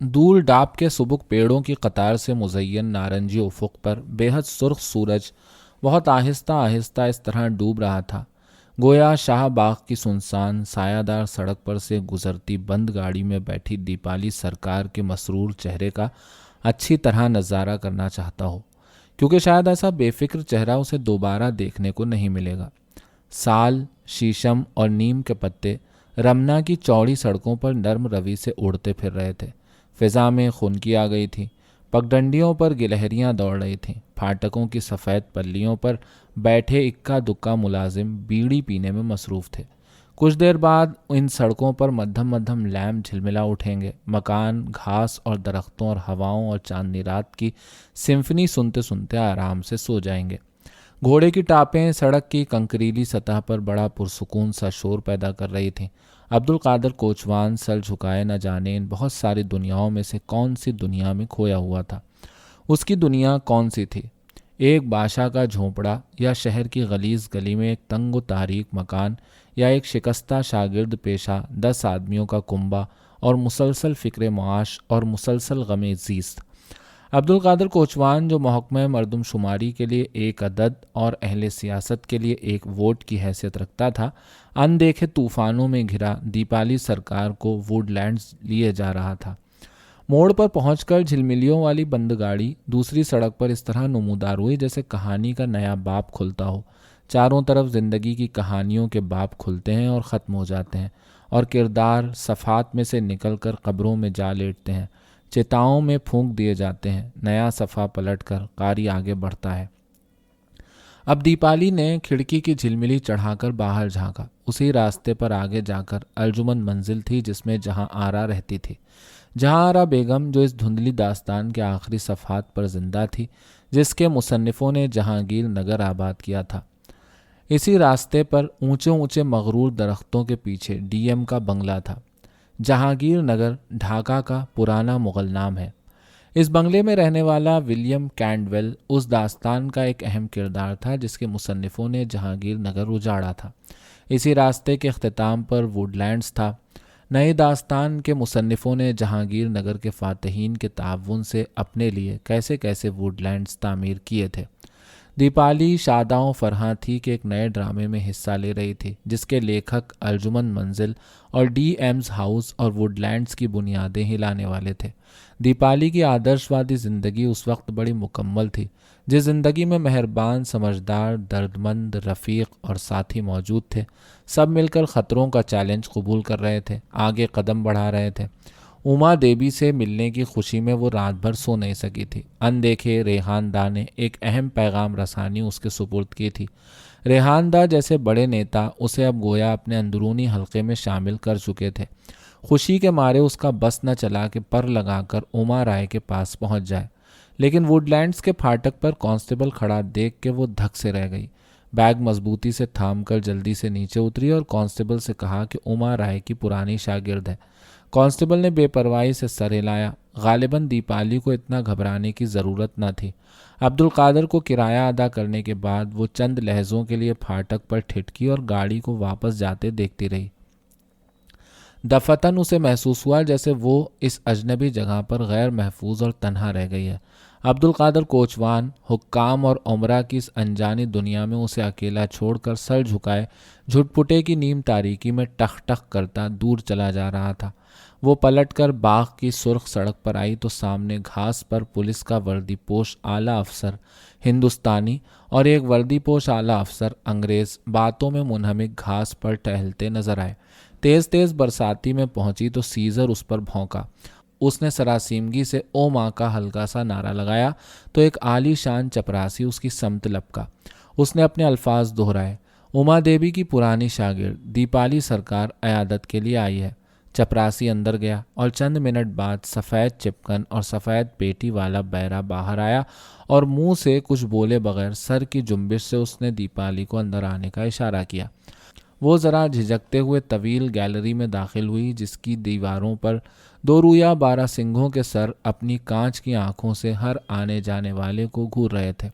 دور ڈاب کے سبک پیڑوں کی قطار سے مزین نارنجی افق پر بے حد سرخ سورج بہت آہستہ آہستہ اس طرح ڈوب رہا تھا گویا شاہ باغ کی سنسان سایہ دار سڑک پر سے گزرتی بند گاڑی میں بیٹھی دیپالی سرکار کے مسرور چہرے کا اچھی طرح نظارہ کرنا چاہتا ہو، کیونکہ شاید ایسا بے فکر چہرہ اسے دوبارہ دیکھنے کو نہیں ملے گا۔ سال، شیشم اور نیم کے پتے رمنا کی چوڑی سڑکوں پر نرم روی سے اڑتے پھر رہے تھے۔ فضا میں خنکی آ گئی تھی، پگڈنڈیوں پر گلہریاں دوڑ رہی تھیں، پھاٹکوں کی سفید پلیوں پر بیٹھے اکا دکا ملازم بیڑی پینے میں مصروف تھے۔ کچھ دیر بعد ان سڑکوں پر مدھم مدھم لیمپ جھلملا اٹھیں گے، مکان گھاس اور درختوں اور ہواؤں اور چاندنی رات کی سمفنی سنتے سنتے آرام سے سو جائیں گے۔ گھوڑے کی ٹاپیں سڑک کی کنکریلی سطح پر بڑا پرسکون سا شور پیدا کر رہی تھیں۔ عبد القادر کوچوان سر جھکائے نہ جانے ان بہت ساری دنیاؤں میں سے کون سی دنیا میں کھویا ہوا تھا۔ اس کی دنیا کون سی تھی؟ ایک بادشاہ کا جھونپڑا، یا شہر کی غلیظ گلی میں ایک تنگ و تاریک مکان، یا ایک شکستہ شاگرد پیشہ 10 آدمیوں کا کنبہ اور مسلسل فکر معاش اور مسلسل غم زیست۔ عبد القادر کوچوان جو محکمہ مردم شماری کے لیے ایک عدد اور اہل سیاست کے لیے ایک ووٹ کی حیثیت رکھتا تھا، اندیکھے طوفانوں میں گھرا دیپالی سرکار کو ووڈ لینڈز لیے جا رہا تھا۔ موڑ پر پہنچ کر جھلملیوں والی بند گاڑی دوسری سڑک پر اس طرح نمودار ہوئی جیسے کہانی کا نیا باب کھلتا ہو۔ چاروں طرف زندگی کی کہانیوں کے باب کھلتے ہیں اور ختم ہو جاتے ہیں، اور کردار صفحات میں سے نکل کر قبروں میں جا لیٹتے ہیں، چتاؤں میں پھونک دیے جاتے ہیں، نیا صفحہ پلٹ کر قاری آگے بڑھتا ہے۔ اب دیپالی نے کھڑکی کی جھلملی چڑھا کر باہر جھانکا۔ اسی راستے پر آگے جا کر الجمن منزل تھی جس میں جہاں آرا رہتی تھی، جہاں آرا بیگم جو اس دھندلی داستان کے آخری صفحات پر زندہ تھی، جس کے مصنفوں نے جہانگیر نگر آباد کیا تھا۔ اسی راستے پر اونچے اونچے مغرور درختوں کے پیچھے ڈی ایم کا بنگلہ تھا۔ جہانگیر نگر ڈھاکہ کا پرانا مغل نام ہے۔ اس بنگلے میں رہنے والا ولیم کینڈویل اس داستان کا ایک اہم کردار تھا جس کے مصنفوں نے جہانگیر نگر اجاڑا تھا۔ اسی راستے کے اختتام پر ووڈ لینڈز تھا۔ نئی داستان کے مصنفوں نے جہانگیر نگر کے فاتحین کے تعاون سے اپنے لیے کیسے کیسے ووڈ لینڈز تعمیر کیے تھے۔ دیپالی شاداں و فرحاں تھی کہ ایک نئے ڈرامے میں حصہ لے رہی تھی جس کے لیکھک الجمن منزل اور ڈی ایمز ہاؤس اور ووڈ لینڈز کی بنیادیں ہلانے والے تھے۔ دیپالی کی آدرشوادی زندگی اس وقت بڑی مکمل تھی جس زندگی میں مہربان، سمجھدار، دردمند رفیق اور ساتھی موجود تھے۔ سب مل کر خطروں کا چیلنج قبول کر رہے تھے، آگے قدم بڑھا رہے تھے۔ اما دیوی سے ملنے کی خوشی میں وہ رات بھر سو نہیں سکی تھی۔ اندیکھے ریحان دا نے ایک اہم پیغام رسانی اس کے سپرد کی تھی۔ ریحان دا جیسے بڑے نیتا اسے اب گویا اپنے اندرونی حلقے میں شامل کر چکے تھے۔ خوشی کے مارے اس کا بس نہ چلا کہ پر لگا کر اما رائے کے پاس پہنچ جائے، لیکن ووڈ لینڈز کے پھاٹک پر کانسٹیبل کھڑا دیکھ کے وہ دھک سے رہ گئی۔ بیگ مضبوطی سے تھام کر جلدی سے نیچے اتری اور کانسٹیبل سے کہا کہ اما رائے کی پرانی شاگرد ہے۔ کانسٹیبل نے بے پرواہی سے سر ہلایا۔ غالباً دیپالی کو اتنا گھبرانے کی ضرورت نہ تھی۔ عبد القادر کو کرایہ ادا کرنے کے بعد وہ چند لہجوں کے لیے پھاٹک پر ٹھٹکی اور گاڑی کو واپس جاتے دیکھتی رہی۔ دفتن اسے محسوس ہوا جیسے وہ اس اجنبی جگہ پر غیر محفوظ اور تنہا رہ گئی ہے۔ عبد القادر کوچوان حکام اور عمرہ کی اس انجانی دنیا میں اسے اکیلا چھوڑ کر سر جھکائے جھٹ پٹے کی نیم تاریکی میں ٹخ ٹخ کرتا دور چلا جا رہا تھا۔ وہ پلٹ کر باغ کی سرخ سڑک پر آئی تو سامنے گھاس پر پولیس کا وردی پوش اعلیٰ افسر ہندوستانی اور ایک وردی پوش اعلیٰ افسر انگریز باتوں میں منہمک گھاس پر ٹہلتے نظر آئے۔ تیز تیز برساتی میں پہنچی تو سیزر اس پر بھونکا۔ اس نے سراسیمگی سے او ماں کا ہلکا سا نعرہ لگایا تو ایک عالی شان چپراسی اس کی سمت لپکا۔ اس نے اپنے الفاظ دہرائے، اما دیوی کی پرانی شاگرد دیپالی سرکار عیادت کے لیے آئی ہے۔ چپراسی اندر گیا اور چند منٹ بعد سفید چپکن اور سفید پیٹی والا بیرا باہر آیا اور منہ سے کچھ بولے بغیر سر کی جنبش سے اس نے دیپالی کو اندر آنے کا اشارہ کیا۔ وہ ذرا جھجکتے ہوئے طویل گیلری میں داخل ہوئی جس کی دیواروں پر دو رویا 12 سنگھوں کے سر اپنی کانچ کی آنکھوں سے ہر آنے جانے والے کو گھور رہے تھے۔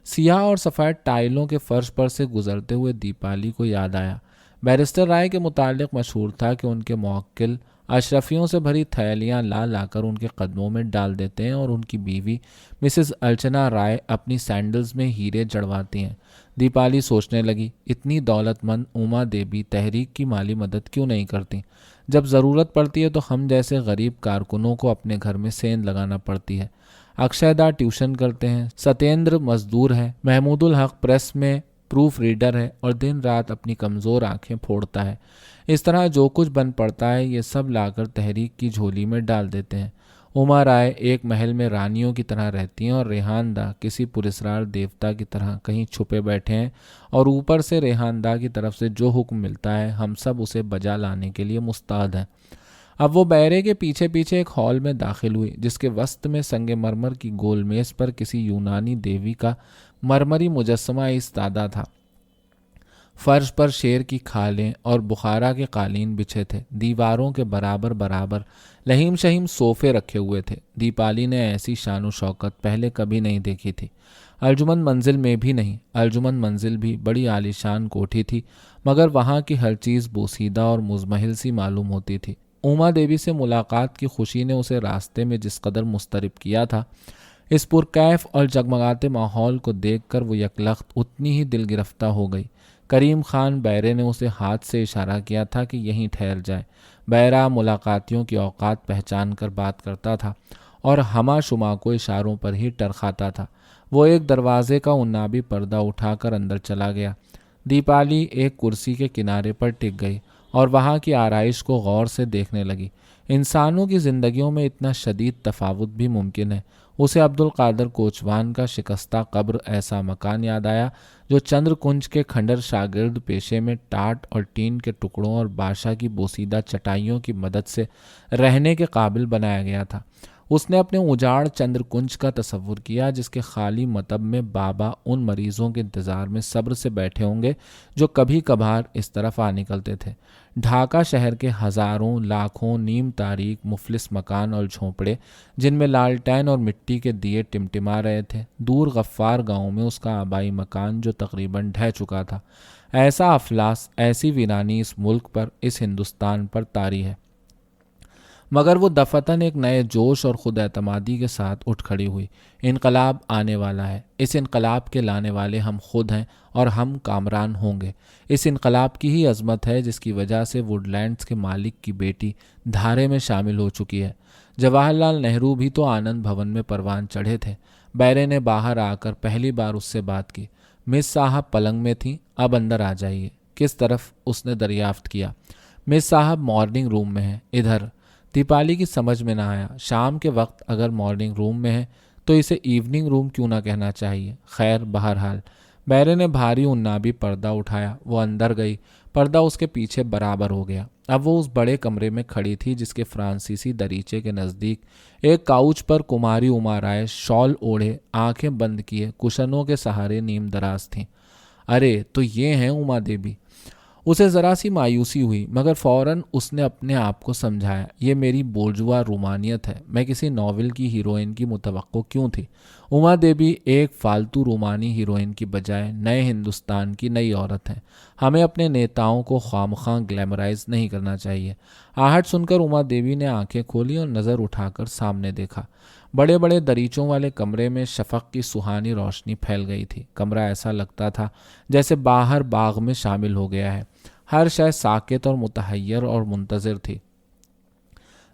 سیاہ اور سفید ٹائلوں کے فرش پر سے گزرتے ہوئے دیپالی کو یاد آیا۔ بیرسٹر رائے کے متعلق مشہور تھا کہ ان کے موکل اشرفیوں سے بھری تھیلیاں لا لا کر ان کے قدموں میں ڈال دیتے ہیں اور ان کی بیوی مسز ارچنا رائے اپنی سینڈلز میں ہیرے جڑواتی ہیں۔ دیپالی سوچنے لگی، اتنی دولت مند اوما دیوی تحریک کی مالی مدد کیوں نہیں کرتی؟ جب ضرورت پڑتی ہے تو ہم جیسے غریب کارکنوں کو اپنے گھر میں سیند لگانا پڑتی ہے۔ اکشے دا ٹیوشن کرتے ہیں، ستیندر مزدور ہے، محمود الحق پریس میں پروف ریڈر ہے اور دن رات اپنی کمزور آنکھیں پھوڑتا ہے۔ اس طرح جو کچھ بن پڑتا ہے یہ سب لا کر تحریک کی جھولی میں ڈال دیتے ہیں۔ اوما رائے ایک محل میں رانیوں کی طرح رہتی ہیں اور ریحان دا کسی پراسرار دیوتا کی طرح کہیں چھپے بیٹھے ہیں، اور اوپر سے ریحان دا کی طرف سے جو حکم ملتا ہے ہم سب اسے بجا لانے کے لیے مستعد ہیں۔ اب وہ بیرے کے پیچھے پیچھے ایک ہال میں داخل ہوئی جس کے وسط میں سنگ مرمر کی گول میز پر کسی یونانی دیوی کا مرمری مجسمہ ایستادہ تھا۔ فرش پر شیر کی کھالیں اور بخارا کے قالین بچھے تھے۔ دیواروں کے برابر برابر لہیم شہیم صوفے رکھے ہوئے تھے۔ دیپالی نے ایسی شان و شوکت پہلے کبھی نہیں دیکھی تھی۔ ارجمند منزل میں بھی نہیں۔ ارجمند منزل بھی بڑی عالیشان کوٹھی تھی، مگر وہاں کی ہر چیز بوسیدہ اور مزمحل سی معلوم ہوتی تھی۔ اوما دیوی سے ملاقات کی خوشی نے اسے راستے میں جس قدر مضطرب کیا تھا، اس پرکیف اور جگمگاتے ماحول کو دیکھ کر وہ یکلخت اتنی ہی دل گرفتہ ہو گئی۔ کریم خان بیرے نے اسے ہاتھ سے اشارہ کیا تھا کہ یہیں ٹھہر جائے۔ بیرا ملاقاتیوں کی اوقات پہچان کر بات کرتا تھا اور ہما شما کو اشاروں پر ہی ٹرخاتا تھا۔ وہ ایک دروازے کا عنابی پردہ اٹھا کر اندر چلا گیا۔ دیپالی ایک کرسی کے کنارے پر ٹک گئی اور وہاں کی آرائش کو غور سے دیکھنے لگی۔ انسانوں کی زندگیوں میں اتنا شدید تفاوت بھی ممکن ہے۔ اسے عبد القادر کوچوان کا شکستہ قبر ایسا مکان یاد آیا جو چندر کنج کے کھنڈر شاگرد پیشے میں ٹاٹ اور ٹین کے ٹکڑوں اور بادشاہ کی بوسیدہ چٹائیوں کی مدد سے رہنے کے قابل بنایا گیا تھا۔ اس نے اپنے اجاڑ چندر کنج کا تصور کیا جس کے خالی مطب میں بابا ان مریضوں کے انتظار میں صبر سے بیٹھے ہوں گے جو کبھی کبھار اس طرف آ نکلتے تھے۔ ڈھاکہ شہر کے ہزاروں لاکھوں نیم تاریک مفلس مکان اور جھونپڑے جن میں لالٹین اور مٹی کے دیے ٹمٹما رہے تھے، دور غفار گاؤں میں اس کا آبائی مکان جو تقریباً ڈھہ چکا تھا۔ ایسا افلاس، ایسی ویرانی اس ملک پر، اس ہندوستان پر طاری ہے۔ مگر وہ دفتن ایک نئے جوش اور خود اعتمادی کے ساتھ اٹھ کھڑی ہوئی۔ انقلاب آنے والا ہے۔ اس انقلاب کے لانے والے ہم خود ہیں اور ہم کامران ہوں گے۔ اس انقلاب کی ہی عظمت ہے جس کی وجہ سے ووڈ لینڈز کے مالک کی بیٹی دھارے میں شامل ہو چکی ہے۔ جواہر لال نہرو بھی تو آنند بھون میں پروان چڑھے تھے۔ بیرے نے باہر آ کر پہلی بار اس سے بات کی۔ مس صاحب پلنگ میں تھیں، اب اندر آ جائیے۔ کس طرف؟ اس نے دریافت کیا۔ مس صاحب مارننگ روم میں ہیں، ادھر۔ دیپالی کی سمجھ میں نہ آیا۔ شام کے وقت اگر مارننگ روم میں ہے تو اسے ایوننگ روم کیوں نہ کہنا چاہیے؟ خیر، بہرحال بیرے نے بھاری عنابی پردہ اٹھایا۔ وہ اندر گئی۔ پردہ اس کے پیچھے برابر ہو گیا۔ اب وہ اس بڑے کمرے میں کھڑی تھی جس کے فرانسیسی دریچے کے نزدیک ایک کاؤچ پر کماری اوما رائے شال اوڑھے، آنکھیں بند کیے، کشنوں کے سہارے نیم دراز تھیں۔ ارے تو یہ ہیں اوما دیوی؟ اسے ذرا سی مایوسی ہوئی، مگر فوراً اس نے اپنے آپ کو سمجھایا، یہ میری بورژوا رومانیت ہے۔ میں کسی ناول کی ہیروئن کی متوقع کیوں تھی؟ اوما دیوی ایک فالتو رومانی ہیروئن کی بجائے نئے ہندوستان کی نئی عورت ہیں۔ ہمیں اپنے نیتاؤں کو خوامخواہ گلیمرائز نہیں کرنا چاہیے۔ آہٹ سن کر اوما دیوی نے آنکھیں کھولی اور نظر اٹھا کر سامنے دیکھا۔ بڑے بڑے دریچوں والے کمرے میں شفق کی سہانی روشنی پھیل گئی تھی۔ کمرہ ایسا لگتا تھا جیسے باہر باغ میں شامل ہو گیا ہے۔ ہر شے ساکت اور متحیر اور منتظر تھی۔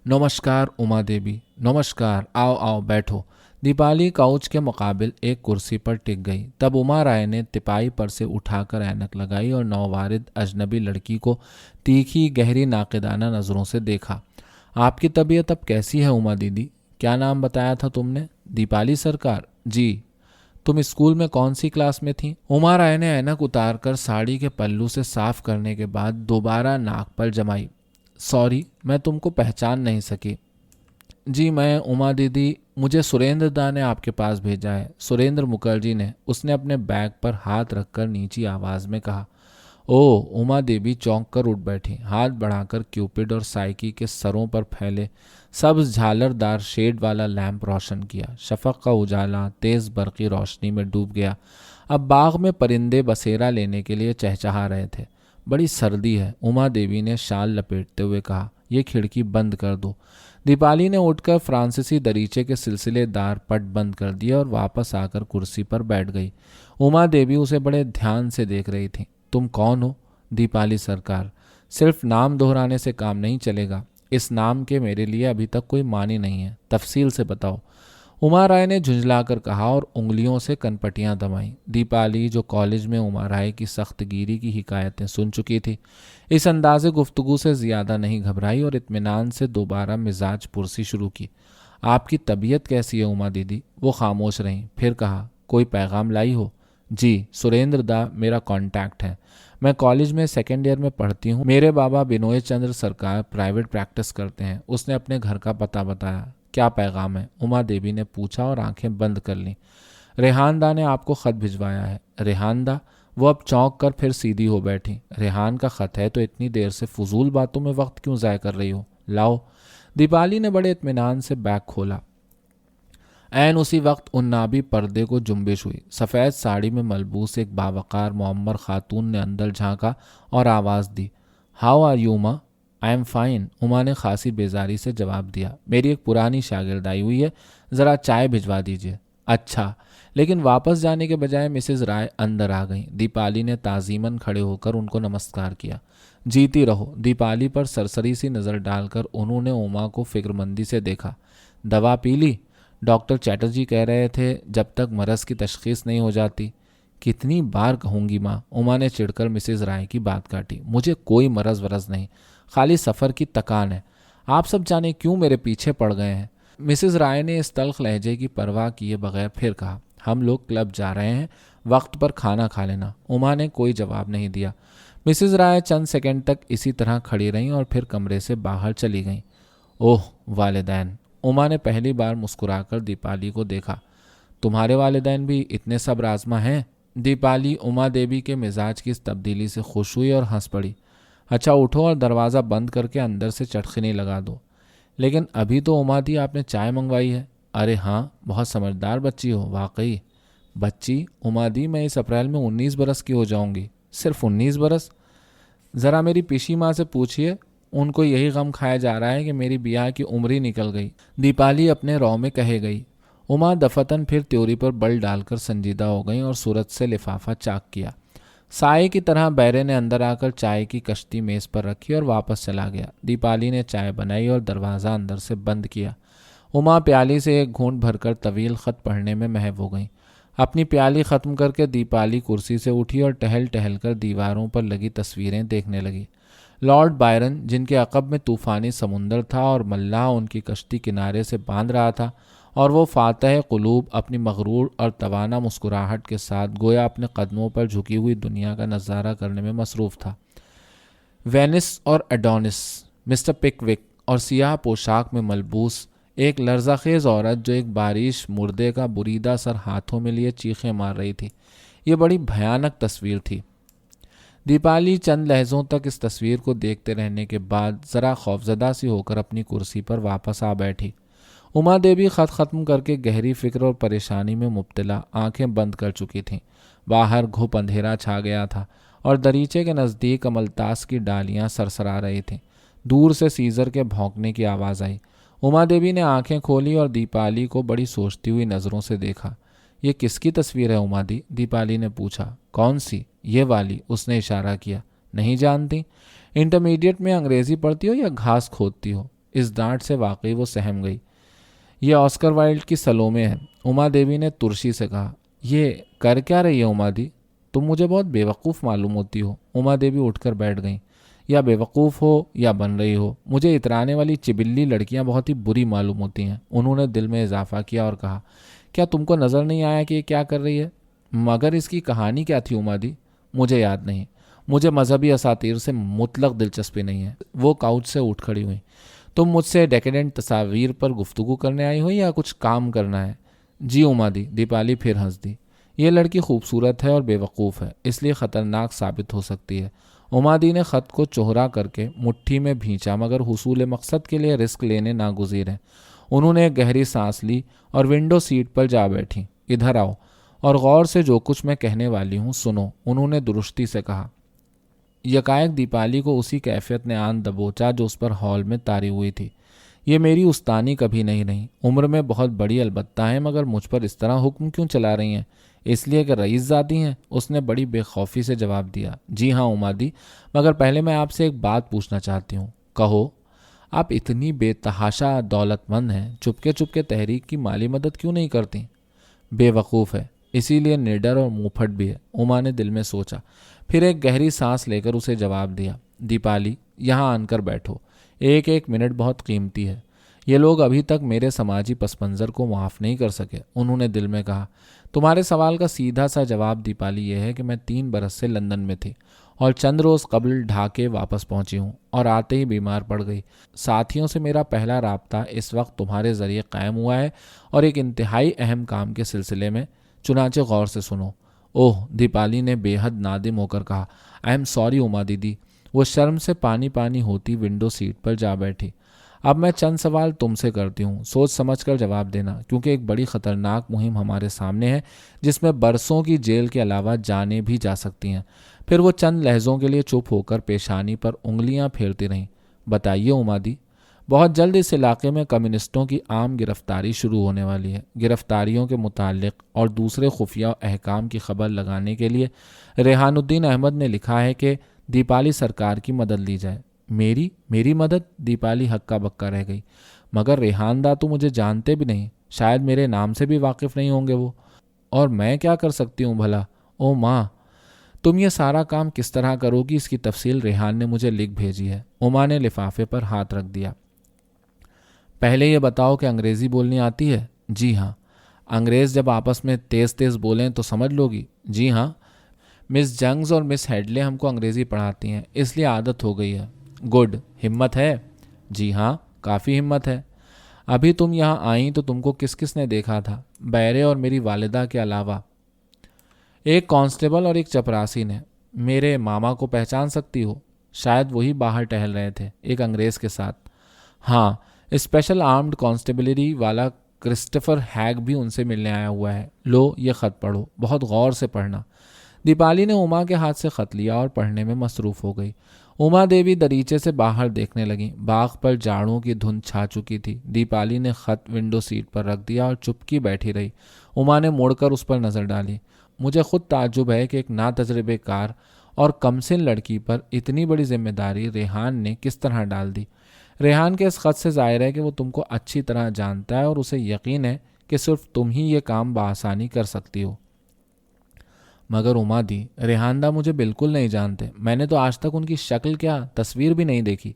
نمشکار اوما دیوی، نمشکار، آؤ آؤ بیٹھو۔ دیپالی کاؤچ کے مقابل ایک کرسی پر ٹک گئی۔ تب اوما رائے نے تپائی پر سے اٹھا کر اینک لگائی اور نووارد اجنبی لڑکی کو تیکھی گہری ناقدانہ نظروں سے دیکھا۔ آپ کی طبیعت اب کیسی ہے اوما دیدی؟ کیا نام بتایا تھا تم نے؟ دیپالی سرکار؟ جی۔ تم اسکول میں کون سی کلاس میں تھیں؟ اوما رائے نے اینک اتار کر ساڑی کے پلو سے صاف کرنے کے بعد دوبارہ ناک پر جمائی۔ سوری، میں تم کو پہچان نہیں سکی۔ جی میں اوما دیدی، مجھے سریندر دا نے آپ کے پاس بھیجا ہے۔ سریندر مکھرجی نے، اس نے اپنے بیگ پر ہاتھ رکھ کر نیچی آواز میں کہا۔ او! اوما دیوی چونک کر اٹھ بیٹھی۔ ہاتھ بڑھا کر کیوپڈ اور سائیکی کے سروں پر پھیلے سبز جھالر دار شیڈ والا لیمپ روشن کیا۔ شفق کا اجالا تیز برقی روشنی میں ڈوب گیا۔ اب باغ میں پرندے بسیرا لینے کے لیے چہچہا رہے تھے۔ بڑی سردی ہے، اوما دیوی نے شال لپیٹتے ہوئے کہا۔ یہ کھڑکی بند کر دو۔ دیپالی نے اٹھ کر فرانسیسی دریچے کے سلسلے دار پٹ بند کر دیا اور واپس آ کر کرسی پر بیٹھ گئی۔ اما دیوی اسے بڑے دھیان سے دیکھ رہی تھی۔ تم کون ہو؟ دیپالی سرکار، صرف نام دہرانے سے کام نہیں چلے گا، اس نام کے میرے لیے ابھی تک کوئی معنی نہیں ہے، تفصیل سے بتاؤ۔ اما رائے نے جھنجھلا کر کہا اور انگلیوں سے کنپٹیاں دبائیں۔ دیپالی جو کالج میں اما رائے کی سخت گیری کی حکایتیں سن چکی تھی، اس انداز گفتگو سے زیادہ نہیں گھبرائی اور اطمینان سے دوبارہ مزاج پرسی شروع کی۔ آپ کی طبیعت کیسی ہے اما دیدی؟ وہ خاموش رہیں، پھر کہا، کوئی پیغام لائی ہو؟ جی، سریندر دا میرا کانٹیکٹ ہے، میں کالج میں سیکنڈ ایئر میں پڑھتی ہوں، میرے بابا بنوئے چندر سرکار پرائیویٹ پریکٹس کرتے ہیں، اس نے اپنے گھر کا پتہ بتایا۔ کیا پیغام ہے؟ اما دیوی نے پوچھا اور آنکھیں بند کر لیں۔ ریحان دا نے آپ کو خط بھجوایا ہے۔ ریحان دا؟ وہ اب چونک کر پھر سیدھی ہو بیٹھی۔ ریحان کا خط ہے تو اتنی دیر سے فضول باتوں میں وقت کیوں ضائع کر رہی ہو؟ لاؤ۔ دیپالی نے بڑے اطمینان سے بیگ کھولا۔ عین اسی وقت عنابی پردے کو جنبش ہوئی۔ سفید ساڑی میں ملبوس ایک باوقار معمر خاتون نے اندر جھانکا اور آواز دی، ہاؤ آر یو اما؟ آئی ایم فائن، اما نے خاصی بیزاری سے جواب دیا۔ میری ایک پرانی شاگرد آئی ہوئی ہے، ذرا چائے بھجوا دیجیے۔ اچھا۔ لیکن واپس جانے کے بجائے مسز رائے اندر آ گئیں۔ دیپالی نے تعظیماً کھڑے ہو کر ان کو نمسکار کیا۔ جیتی رہو۔ دیپالی پر سرسری سی نظر ڈال کر انہوں نے اما کو فکر مندی سے دیکھا۔ دوا پی لی؟ ڈاکٹر چیٹرجی کہہ رہے تھے جب تک مرض کی تشخیص نہیں ہو جاتی۔ کتنی بار کہوں گی ماں؟ اما نے چڑھ کر مسز رائے کی بات کاٹی۔ مجھے کوئی مرض ورض نہیں، خالی سفر کی تکان ہے۔ آپ سب جانے کیوں میرے پیچھے پڑ گئے ہیں؟ مسز رائے نے اس تلخ لہجے کی پرواہ کیے بغیر پھر کہا، ہم لوگ کلب جا رہے ہیں، وقت پر کھانا کھا لینا۔ اما نے کوئی جواب نہیں دیا۔ مسز رائے چند سیکنڈ تک اسی طرح کھڑی رہیں اور پھر کمرے سے باہر چلی گئیں۔ اوہ والدین! اما نے پہلی بار مسکرا کر دیپالی کو دیکھا۔ تمہارے والدین بھی اتنے صبر آزما ہیں؟ دیپالی اما دیوی کے مزاج کی اس تبدیلی سے خوش ہوئی اور ہنس پڑی۔ اچھا اٹھو اور دروازہ بند کر کے اندر سے چٹخنی لگا دو۔ لیکن ابھی تو اما دی آپ نے چائے منگوائی ہے۔ ارے ہاں، بہت سمجھدار بچی ہو واقعی۔ بچی؟ اما دی، میں اس اپریل میں 19 برس کی ہو جاؤں گی۔ صرف 19 برس؟ ذرا میری پیشی ماں سے پوچھئے، ان کو یہی غم کھایا جا رہا ہے کہ میری بیاہ کی عمر ہی نکل گئی۔ دیپالی اپنے رو میں کہے گئی۔ اما دفتن پھر تیوری پر بل ڈال کر سنجیدہ ہو گئیں اور صورت سے لفافہ چاک کیا۔ سائے کی طرح بیرے نے اندر آ کر چائے کی کشتی میز پر رکھی اور واپس چلا گیا۔ دیپالی نے چائے بنائی اور دروازہ اندر سے بند کیا۔ اما پیالی سے ایک گھونٹ بھر کر طویل خط پڑھنے میں محو ہو گئیں۔ اپنی پیالی ختم کر کے دیپالی کرسی سے اٹھی اور ٹہل ٹہل کر دیواروں پر لگی تصویریں دیکھنے لگی۔ لارڈ بائرن، جن کے عقب میں طوفانی سمندر تھا اور ملاح ان کی کشتی کنارے سے باندھ رہا تھا، اور وہ فاتح قلوب اپنی مغرور اور توانا مسکراہٹ کے ساتھ گویا اپنے قدموں پر جھکی ہوئی دنیا کا نظارہ کرنے میں مصروف تھا۔ وینس اور ایڈونس، مسٹر پک وک اور سیاہ پوشاک میں ملبوس ایک لرزہ خیز عورت جو ایک بارش مردے کا بریدہ سر ہاتھوں میں لیے چیخیں مار رہی تھی، یہ بڑی بھیانک تصویر تھی۔ دیپالی چند لہجوں تک اس تصویر کو دیکھتے رہنے کے بعد ذرا خوفزدہ سی ہو کر اپنی کرسی پر واپس آ بیٹھی۔ اما دیوی خط ختم کر کے گہری فکر اور پریشانی میں مبتلا آنکھیں بند کر چکی تھیں۔ باہر گھپ اندھیرا چھا گیا تھا اور دریچے کے نزدیک املتاس کی ڈالیاں سرسرا رہی تھیں۔ دور سے سیزر کے بھونکنے کی آواز آئی۔ اما دیوی نے آنکھیں کھولی اور دیپالی کو بڑی سوچتی ہوئی نظروں سے دیکھا۔ یہ کس کی تصویر ہے اما دی؟ دیپالی نے پوچھا۔ کون سی؟ یہ والی، اس نے اشارہ کیا۔ نہیں جانتی؟ انٹرمیڈیٹ میں انگریزی پڑھتی ہو یا گھاس کھودتی ہو؟ اس ڈانٹ سے واقعی وہ سہم گئی۔ یہ آسکر وائلڈ کی سلومے ہے، اما دیوی نے ترشی سے کہا۔ یہ کر کیا رہی ہے اما دی؟ تم مجھے بہت بے وقوف معلوم ہوتی ہو۔ اما دیوی اٹھ کر بیٹھ گئیں۔ یا بے وقوف ہو یا بن رہی ہو، مجھے اترانے والی چبلی لڑکیاں بہت ہی بری معلوم ہوتی ہیں۔ انہوں نے دل میں اضافہ کیا اور کہا، کیا تم کو نظر نہیں آیا کہ یہ کیا کر رہی ہے؟ مگر اس کی کہانی کیا تھی اما دی؟ مجھے یاد نہیں۔ مجھے مذہبی اساطیر سے مطلق دلچسپی نہیں ہے۔ وہ کاؤچ سے اٹھ کھڑی ہوئی۔ تم مجھ سے ڈیکیڈنٹ تصاویر پر گفتگو کرنے آئی ہو یا کچھ کام کرنا ہے؟ جی اما دی۔ دیپالی پھر ہنس دی۔ یہ لڑکی خوبصورت ہے اور بے وقوف ہے، اس لیے خطرناک ثابت ہو سکتی ہے۔ اما دی نے خط کو چوہرا کر کے مٹھی میں بھینچا، مگر حصول مقصد کے لیے رسک لینے ناگزیر ہیں۔ انہوں نے ایک گہری سانس لی اور ونڈو سیٹ پر جا بیٹھی۔ ادھر آؤ اور غور سے جو کچھ میں کہنے والی ہوں سنو، انہوں نے درستی سے کہا۔ یکایک دیپالی کو اسی کیفیت نے آن دبوچا جو اس پر ہال میں طاری ہوئی تھی۔ یہ میری استانی کبھی نہیں رہی، عمر میں بہت بڑی البتہ ہیں، مگر مجھ پر اس طرح حکم کیوں چلا رہی ہیں؟ اس لیے کہ رئیس زادی ہیں؟ اس نے بڑی بے خوفی سے جواب دیا۔ جی ہاں امادی، مگر پہلے میں آپ سے ایک بات پوچھنا چاہتی ہوں۔ کہو۔ آپ اتنی بے تحاشا دولت مند ہیں، چپکے چپکے تحریک کی مالی مدد کیوں نہیں کرتی؟ بے وقوف ہے، اسی لیے نڈر اور منہ پھٹ بھی ہے، اما نے دل میں سوچا۔ پھر ایک گہری سانس لے کر اسے جواب دیا۔ دیپالی، یہاں آن کر بیٹھو، ایک ایک منٹ بہت قیمتی ہے۔ یہ لوگ ابھی تک میرے سماجی پس منظر کو معاف نہیں کر سکے، انہوں نے دل میں کہا۔ تمہارے سوال کا سیدھا سا جواب دیپالی یہ ہے کہ میں 3 برس سے لندن میں تھی اور چند روز قبل ڈھاکے واپس پہنچی ہوں اور آتے ہی بیمار پڑ گئی۔ ساتھیوں سے میرا پہلا رابطہ اس وقت تمہارے ذریعے قائم ہوا ہے اور ایک انتہائی اہم کام کے سلسلے میں، چنانچہ غور سے سنو۔ اوہ، دیپالی نے بے حد نادم ہو کر کہا۔ آئی ایم سوری اما دیدی۔ وہ شرم سے پانی پانی ہوتی ونڈو سیٹ پر جا بیٹھی۔ اب میں چند سوال تم سے کرتی ہوں، سوچ سمجھ کر جواب دینا، کیونکہ ایک بڑی خطرناک مہم ہمارے سامنے ہے جس میں برسوں کی جیل کے علاوہ جانیں بھی جا سکتی ہیں۔ پھر وہ چند لہجوں کے لیے چپ ہو کر پیشانی پر انگلیاں پھیرتی رہیں۔ بتائیے امادی۔ بہت جلد اس علاقے میں کمیونسٹوں کی عام گرفتاری شروع ہونے والی ہے۔ گرفتاریوں کے متعلق اور دوسرے خفیہ احکام کی خبر لگانے کے لیے ریحان الدین احمد نے لکھا ہے کہ دیپالی سرکار کی مدد لی جائے۔ میری مدد؟ دیپالی ہکا بکا رہ گئی۔ مگر ریحان دا تو مجھے جانتے بھی نہیں، شاید میرے نام سے بھی واقف نہیں ہوں گے وہ، اور میں کیا کر سکتی ہوں بھلا؟ او ماں، تم یہ سارا کام کس طرح کرو گی اس کی تفصیل ریحان نے مجھے لکھ بھیجی ہے۔ اما نے لفافے پر ہاتھ رکھ دیا۔ پہلے یہ بتاؤ کہ انگریزی بولنی آتی ہے؟ جی ہاں۔ انگریز جب آپس میں تیز تیز بولیں تو سمجھ لو گی؟ جی ہاں، مس جنگز اور مس ہیڈلے ہم کو انگریزی پڑھاتی ہیں، اس لیے عادت ہو گئی ہے۔ گڈ۔ ہمت ہے؟ جی ہاں، کافی ہمت ہے۔ ابھی تم یہاں آئیں تو تم کو کس کس نے دیکھا تھا؟ بیرے اور میری والدہ کے علاوہ ایک کانسٹیبل اور ایک چپراسی نے۔ میرے ماما کو پہچان سکتی ہو؟ شاید وہی باہر ٹہل رہے تھے ایک انگریز کے ساتھ۔ ہاں، اسپیشل آرمڈ کانسٹیبلری والا کرسٹفر ہیگ بھی ان سے ملنے آیا ہوا ہے۔ لو یہ خط پڑھو، بہت غور سے پڑھنا۔ دیپالی نے اما کے ہاتھ سے خط لیا اور پڑھنے میں مصروف ہو گئی۔ اما دیوی دریچے سے باہر دیکھنے لگیں۔ باغ پر جاڑوں کی دھند چھا چکی تھی۔ دیپالی نے خط ونڈو سیٹ پر رکھ دیا اور چپکی بیٹھی رہی۔ اما نے مڑ کر اس پر نظر ڈالی۔ مجھے خود تعجب ہے کہ ایک ناتجربے کار اور کمسن لڑکی پر اتنی بڑی ذمہ داری ریحان نے کس طرح ڈال دی۔ ریحان کے اس خط سے ظاہر ہے کہ وہ تم کو اچھی طرح جانتا ہے اور اسے یقین ہے کہ صرف تم ہی یہ کام بآسانی کر سکتی ہو۔ مگر اما دی، ریحان دا مجھے بالکل نہیں جانتے، میں نے تو آج تک ان کی شکل کیا تصویر بھی نہیں دیکھی۔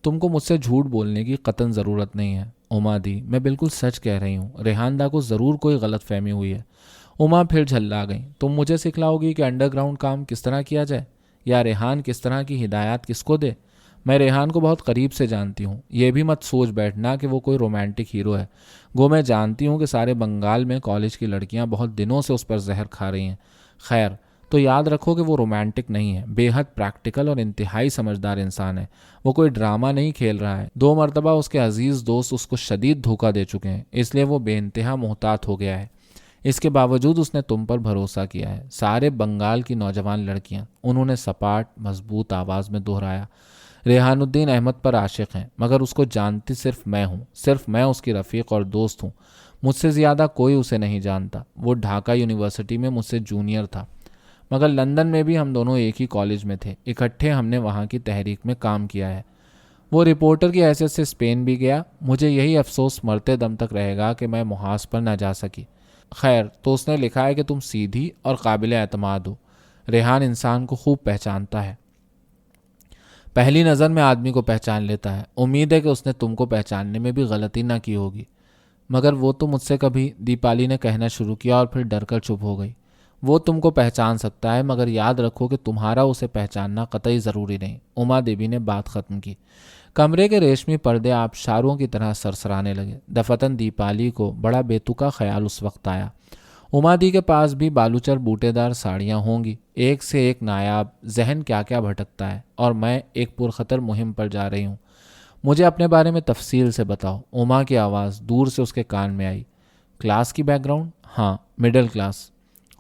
تم کو مجھ سے جھوٹ بولنے کی قطعاً ضرورت نہیں ہے اما دی، میں بالکل سچ کہہ رہی ہوں۔ ریحان دا کو ضرور کوئی غلط فہمی ہوئی ہے۔ اما پھر جھلا گئیں۔ تم مجھے سکھلاؤ گی کہ انڈر گراؤنڈ کام کس طرح کیا جائے، یا ریحان کس طرح کی ہدایات کس کو دے؟ میں ریحان کو بہت قریب سے جانتی ہوں، یہ بھی مت سوچ بیٹھنا کہ وہ کوئی رومانٹک ہیرو ہے۔ گو میں جانتی ہوں کہ سارے بنگال میں کالج کی لڑکیاں بہت دنوں سے اس پر زہر کھا رہی ہیں۔ خیر، تو یاد رکھو کہ وہ رومانٹک نہیں ہے، بے حد پریکٹیکل اور انتہائی سمجھدار انسان ہے۔ وہ کوئی ڈرامہ نہیں کھیل رہا ہے۔ 2 مرتبہ اس کے عزیز دوست اس کو شدید دھوکہ دے چکے ہیں، اس لیے وہ بے انتہا محتاط ہو گیا ہے۔ اس کے باوجود اس نے تم پر بھروسہ کیا ہے۔ سارے بنگال کی نوجوان لڑکیاں، انہوں نے سپاٹ مضبوط آواز میں دہرایا، ریحان الدین احمد پر عاشق ہیں، مگر اس کو جانتی صرف میں ہوں، صرف میں اس کی رفیق اور دوست ہوں۔ مجھ سے زیادہ کوئی اسے نہیں جانتا۔ وہ ڈھاکہ یونیورسٹی میں مجھ سے جونیئر تھا، مگر لندن میں بھی ہم دونوں ایک ہی کالج میں تھے، اکٹھے ہم نے وہاں کی تحریک میں کام کیا ہے۔ وہ رپورٹر کی حیثیت سے اسپین بھی گیا۔ مجھے یہی افسوس مرتے دم تک رہے گا کہ میں محاذ پر نہ جا سکی۔ خیر، تو اس نے لکھا ہے کہ تم سیدھی اور قابل اعتماد ہو۔ ریحان انسان کو خوب پہچانتا ہے، پہلی نظر میں آدمی کو پہچان لیتا ہے۔ امید ہے کہ اس نے تم کو پہچاننے میں بھی غلطی نہ کی ہوگی۔ مگر وہ تو مجھ سے کبھی، دیپالی نے کہنا شروع کیا اور پھر ڈر کر چپ ہو گئی۔ وہ تم کو پہچان سکتا ہے، مگر یاد رکھو کہ تمہارا اسے پہچاننا قطعی ضروری نہیں۔ اما دیوی نے بات ختم کی۔ کمرے کے ریشمی پردے آبشاروں کی طرح سرسرانے لگے۔ دفتن دیپالی کو بڑا بےتکا خیال اس وقت آیا، اما دی کے پاس بھی بالوچر بوٹے دار ساڑیاں ہوں گی، ایک سے ایک نایاب، ذہن کیا کیا بھٹکتا ہے، اور میں ایک پرخطر مہم پر جا رہی ہوں۔ مجھے اپنے بارے میں تفصیل سے بتاؤ۔ اما کی آواز دور سے اس کے کان میں آئی۔ کلاس کی بیک گراؤنڈ؟ ہاں، مڈل کلاس۔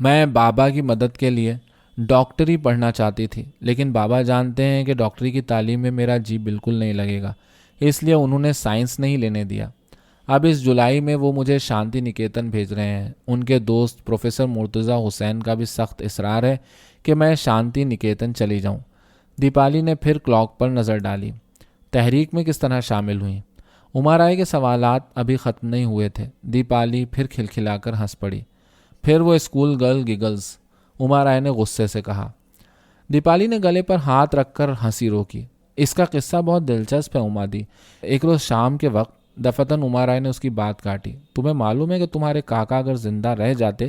میں بابا کی مدد کے لیے ڈاکٹری پڑھنا چاہتی تھی، لیکن بابا جانتے ہیں کہ ڈاکٹری کی تعلیم میں میرا جی بالکل نہیں لگے گا، اس لیے انہوں نے سائنس نہیں لینے دیا۔ اب اس جولائی میں وہ مجھے شانتی نکیتن بھیج رہے ہیں۔ ان کے دوست پروفیسر مرتضیٰ حسین کا بھی سخت اصرار ہے کہ میں شانتی نکیتن چلی جاؤں۔ دیپالی نے پھر کلاک پر نظر ڈالی۔ تحریک میں کس طرح شامل ہوئیں؟ عما رائے کے سوالات ابھی ختم نہیں ہوئے تھے۔ دیپالی پھر کھلکھلا کر ہنس پڑی۔ پھر وہ اسکول گرل گگلز، عما رائے نے غصے سے کہا۔ دیپالی نے گلے پر ہاتھ رکھ کر ہنسی روکی۔ اس کا قصہ بہت دلچسپ ہے عما دی۔ ایک روز شام کے وقت دفتن عما رائے نے اس کی بات کاٹی۔ تمہیں معلوم ہے کہ تمہارے کاکا اگر زندہ رہ جاتے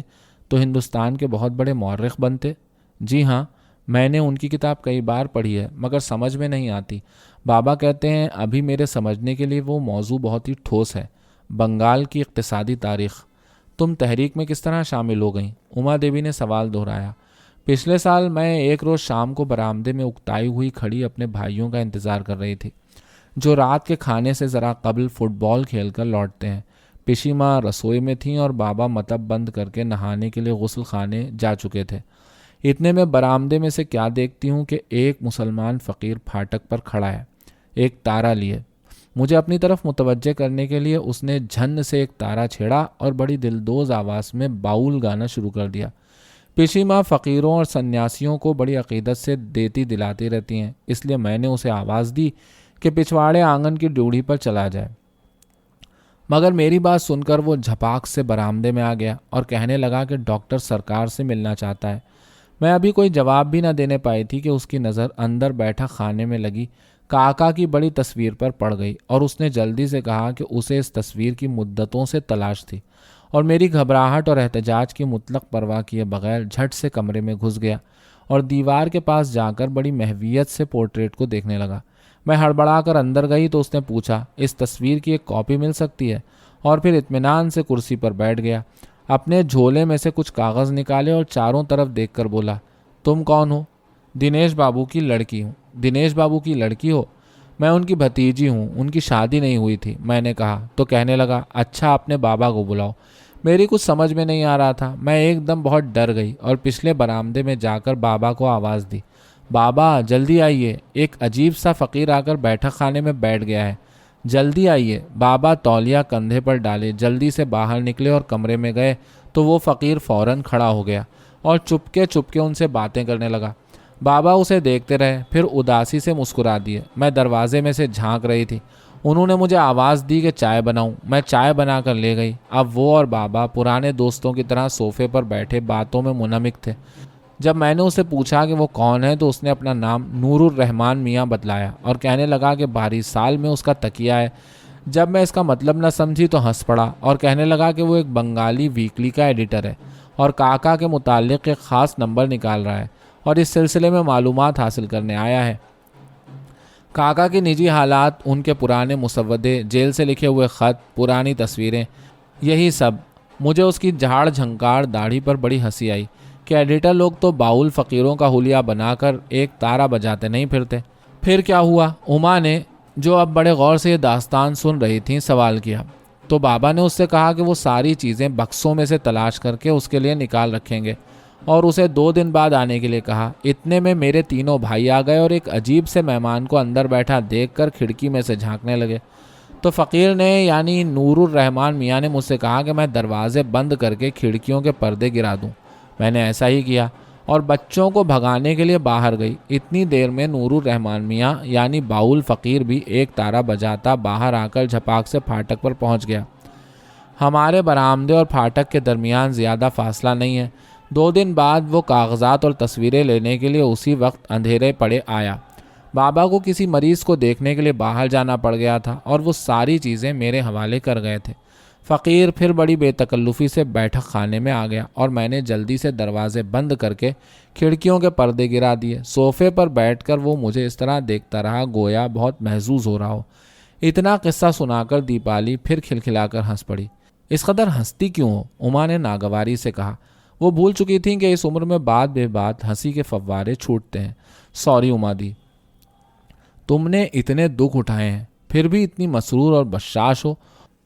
تو ہندوستان کے بہت بڑے مورخ بنتے؟ جی ہاں، میں نے ان کی کتاب کئی بار پڑھی ہے مگر سمجھ میں نہیں آتی۔ بابا کہتے ہیں ابھی میرے سمجھنے کے لیے وہ موضوع بہت ہی ٹھوس ہے۔ بنگال کی اقتصادی تاریخ۔ تم تحریک میں کس طرح شامل ہو گئیں؟ عما دیوی نے سوال دہرایا۔ پچھلے سال میں ایک روز شام کو برآمدے میں اکتائی ہوئی کھڑی اپنے بھائیوں کا انتظار کر رہی تھی، جو رات کے کھانے سے ذرا قبل فٹ بال کھیل کر لوٹتے ہیں۔ پشی ماں رسوئی میں تھیں اور بابا متب بند کر کے نہانے کے لیے غسل خانے جا چکے تھے۔ اتنے میں برآمدے میں سے کیا دیکھتی ہوں کہ ایک مسلمان فقیر پھاٹک پر کھڑا ہے، ایک تارا لیے۔ مجھے اپنی طرف متوجہ کرنے کے لیے اس نے جھن سے ایک تارا چھیڑا اور بڑی دلدوز آواز میں باؤل گانا شروع کر دیا۔ پشی ماں فقیروں اور سنیاسیوں کو بڑی عقیدت سے دیتی دلاتی رہتی ہیں، اس لیے میں نے اسے آواز دی کہ پچھواڑے آنگن کی ڈیوڑی پر چلا جائے، مگر میری بات سن کر وہ جھپاک سے برآمدے میں آ گیا اور کہنے لگا کہ ڈاکٹر سرکار سے ملنا چاہتا ہے۔ میں ابھی کوئی جواب بھی نہ دینے پائی تھی کہ اس کی نظر اندر بیٹھا خانے میں لگی کاکا کی بڑی تصویر پر پڑ گئی اور اس نے جلدی سے کہا کہ اسے اس تصویر کی مدتوں سے تلاش تھی، اور میری گھبراہٹ اور احتجاج کی مطلق پرواہ کیے بغیر جھٹ سے کمرے میں گھس گیا اور دیوار کے پاس جا کر بڑی محویت سے پورٹریٹ کو دیکھنے لگا۔ میں ہڑبڑا کر اندر گئی تو اس نے پوچھا، اس تصویر کی ایک کاپی مل سکتی ہے؟ اور پھر اطمینان سے کرسی پر بیٹھ گیا، اپنے جھولے میں سے کچھ کاغذ نکالے اور چاروں طرف دیکھ کر بولا، تم کون ہو؟ دنیش بابو کی لڑکی ہوں۔ دنیش بابو کی لڑکی ہو؟ میں ان کی بھتیجی ہوں، ان کی شادی نہیں ہوئی تھی، میں نے کہا۔ تو کہنے لگا، اچھا اپنے بابا کو بلاؤ۔ میری کچھ سمجھ میں نہیں آ رہا تھا، میں ایک دم بہت ڈر گئی اور پچھلے برآمدے میں جا کر بابا کو آواز دی، بابا جلدی آئیے، ایک عجیب سا فقیر آ کر بیٹھک خانے میں بیٹھ گیا ہے، جلدی آئیے۔ بابا تولیہ کندھے پر ڈالے جلدی سے باہر نکلے اور کمرے میں گئے تو وہ فقیر فوراً کھڑا ہو گیا اور چپکے چپکے ان سے باتیں کرنے لگا۔ بابا اسے دیکھتے رہے، پھر اداسی سے مسکرا دیے۔ میں دروازے میں سے جھانک رہی تھی۔ انہوں نے مجھے آواز دی کہ چائے بناؤں، میں چائے بنا کر لے گئی۔ اب وہ اور بابا پرانے دوستوں کی طرح صوفے پر بیٹھے باتوں میں منہمک تھے۔ جب میں نے اسے پوچھا کہ وہ کون ہے تو اس نے اپنا نام نور الرحمان میاں بتلایا اور کہنے لگا کہ 22 سال میں اس کا تکیہ ہے۔ جب میں اس کا مطلب نہ سمجھی تو ہنس پڑا اور کہنے لگا کہ وہ ایک بنگالی ویکلی کا ایڈیٹر ہے اور کاکا کے متعلق ایک خاص نمبر نکال رہا ہے اور اس سلسلے میں معلومات حاصل کرنے آیا ہے۔ کاکا کی نجی حالات، ان کے پرانے مسودے، جیل سے لکھے ہوئے خط، پرانی تصویریں، یہی سب۔ مجھے اس کی جھاڑ جھنکار داڑھی پر بڑی ہنسی آئی کہ ایڈیٹر لوگ تو باؤل فقیروں کا حلیہ بنا کر ایک تارا بجاتے نہیں پھرتے۔ پھر کیا ہوا؟ عما نے، جو اب بڑے غور سے یہ داستان سن رہی تھیں، سوال کیا۔ تو بابا نے اس سے کہا کہ وہ ساری چیزیں بکسوں میں سے تلاش کر کے اس کے لیے نکال رکھیں گے اور اسے 2 دن بعد آنے کے لیے کہا۔ اتنے میں میرے تینوں بھائی آ گئے اور ایک عجیب سے مہمان کو اندر بیٹھا دیکھ کر کھڑکی میں سے جھانکنے لگے۔ تو فقیر نے یعنی نور الرحمان میاں نے مجھ سے کہا کہ میں دروازے بند کر کے کھڑکیوں کے پردے گرا دوں۔ میں نے ایسا ہی کیا اور بچوں کو بھگانے کے لیے باہر گئی۔ اتنی دیر میں نور الرحمان میاں یعنی باؤل فقیر بھی ایک تارا بجاتا باہر آ کر جھپاک سے پھاٹک پر پہنچ گیا۔ ہمارے برآمدے اور پھاٹک کے درمیان زیادہ فاصلہ نہیں ہے۔ 2 دن بعد وہ کاغذات اور تصویریں لینے کے لیے اسی وقت اندھیرے پڑے آیا۔ بابا کو کسی مریض کو دیکھنے کے لیے باہر جانا پڑ گیا تھا اور وہ ساری چیزیں میرے حوالے کر گئے تھے۔ فقیر پھر بڑی بے تکلفی سے بیٹھک خانے میں آ گیا اور میں نے جلدی سے دروازے بند کر کے کھڑکیوں کے پردے گرا دیے۔ صوفے پر بیٹھ کر وہ مجھے اس طرح دیکھتا رہا گویا بہت محظوظ ہو رہا ہو۔ اتنا قصہ سنا کر دیپالی پھر کھلکھلا کر ہنس پڑی۔ اس قدر ہنستی کیوں ہو؟ عما نے ناگواری سے کہا۔ وہ بھول چکی تھیں کہ اس عمر میں بات بے بات ہنسی کے فوارے چھوٹتے ہیں۔ سوری عما دی، تم نے اتنے دکھ اٹھائے ہیں پھر بھی اتنی مسرور اور بشاش ہو۔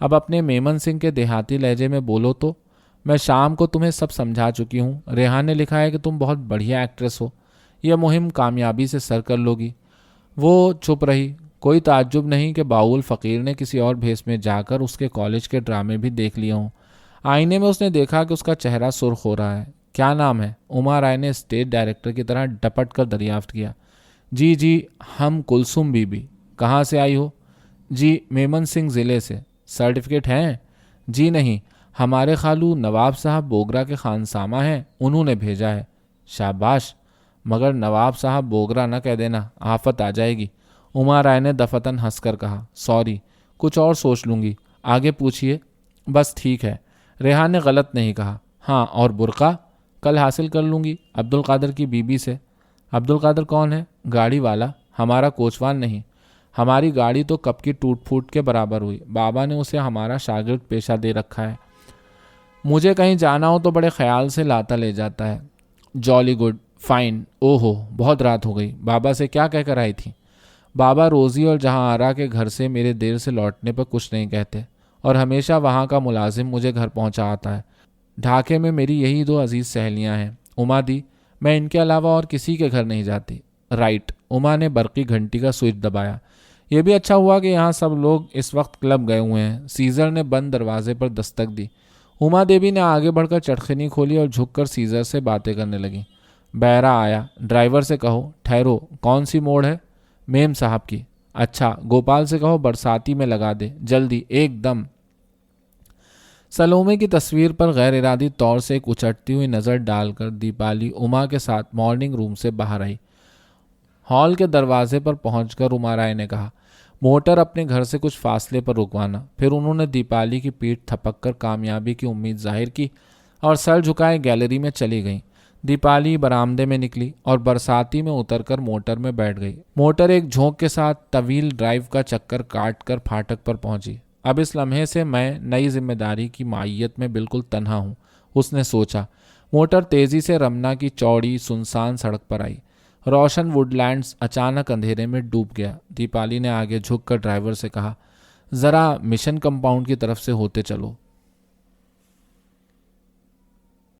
اب اپنے میمن سنگھ کے دیہاتی لہجے میں بولو تو۔ میں شام کو تمہیں سب سمجھا چکی ہوں۔ ریحان نے لکھا ہے کہ تم بہت بڑھیا ایکٹریس ہو، یہ مہم کامیابی سے سر کر لوگی۔ وہ چپ رہی۔ کوئی تعجب نہیں کہ باول فقیر نے کسی اور بھیس میں جا کر اس کے کالج کے ڈرامے بھی دیکھ لیے ہوں۔ آئینے میں اس نے دیکھا کہ اس کا چہرہ سرخ ہو رہا ہے۔ کیا نام ہے؟ عما رائے نے اسٹیج ڈائریکٹر کی طرح ڈپٹ کر دریافت کیا۔ جی ہم کلثوم بی بی۔ کہاں سے آئی ہو؟ جی میمن سنگھ ضلع سے۔ سرٹیفکیٹ ہیں؟ جی نہیں، ہمارے خالو نواب صاحب بوگرا کے خانسامہ ہیں، انہوں نے بھیجا ہے۔ شاباش، مگر نواب صاحب بوگرا نہ کہہ دینا، آفت آ جائے گی۔ عما رائے نے دفتن ہنس کر کہا۔ سوری، کچھ اور سوچ لوں گی، آگے پوچھیے۔ بس ٹھیک ہے، ریحان نے غلط نہیں کہا۔ ہاں، اور برقع؟ کل حاصل کر لوں گی عبد القادر کی بیوی سے۔ عبد القادر کون ہے؟ گاڑی والا، ہمارا کوچوان نہیں۔ ہماری گاڑی تو کب کی ٹوٹ پھوٹ کے برابر ہوئی، بابا نے اسے ہمارا شاگرد پیشہ دے رکھا ہے۔ مجھے کہیں جانا ہو تو بڑے خیال سے لاتا لے جاتا ہے۔ جالی گڈ، فائن۔ او ہو، بہت رات ہو گئی، بابا سے کیا کہہ کر آئی تھی؟ بابا روزی اور جہاں آرا کے گھر سے میرے دیر سے لوٹنے پر کچھ نہیں کہتے، اور ہمیشہ وہاں کا ملازم مجھے گھر پہنچا آتا ہے۔ ڈھاکے میں میری یہی 2 عزیز سہیلیاں ہیں۔ عما دی، میں ان کے علاوہ اور کسی کے گھر نہیں جاتی۔ رائٹ۔ عما نے برقی گھنٹی کا سوئچ دبایا۔ یہ بھی اچھا ہوا کہ یہاں سب لوگ اس وقت کلب گئے ہوئے ہیں۔ سیزر نے بند دروازے پر دستک دی۔ عما دیوی نے آگے بڑھ کر چٹخنی کھولی اور جھک کر سیزر سے باتیں کرنے لگی۔ بیرا آیا، ڈرائیور سے کہو ٹھہرو، کون سی موڑ ہے؟ میم صاحب کی۔ اچھا، گوپال سے کہو برساتی میں لگا دے، جلدی، ایک دم۔ سلومے کی تصویر پر غیر ارادی طور سے ایک اچٹتی ہوئی نظر ڈال کر دیپالی عما کے ساتھ مارننگ روم سے باہر آئی۔ ہال کے دروازے پر پہنچ کر عما رائے نے کہا، موٹر اپنے گھر سے کچھ فاصلے پر رکوانا۔ پھر انہوں نے دیپالی کی پیٹھ تھپک کر کامیابی کی امید ظاہر کی اور سر جھکائے گیلری میں چلی گئیں۔ دیپالی برآمدے میں نکلی اور برساتی میں اتر کر موٹر میں بیٹھ گئی۔ موٹر ایک جھونک کے ساتھ طویل ڈرائیو کا چکر کاٹ کر پھاٹک پر پہنچی۔ اب اس لمحے سے میں نئی ذمہ داری کی معیت میں بالکل تنہا ہوں، اس نے سوچا۔ موٹر تیزی سے رمنا کی چوڑی سنسان سڑک پر آئی۔ روشن ووڈ لینڈز اچانک اندھیرے میں ڈوب گیا۔ دیپالی نے آگے جھک کر ڈرائیور سے کہا، ذرا مشن کمپاؤنڈ کی طرف سے ہوتے چلو۔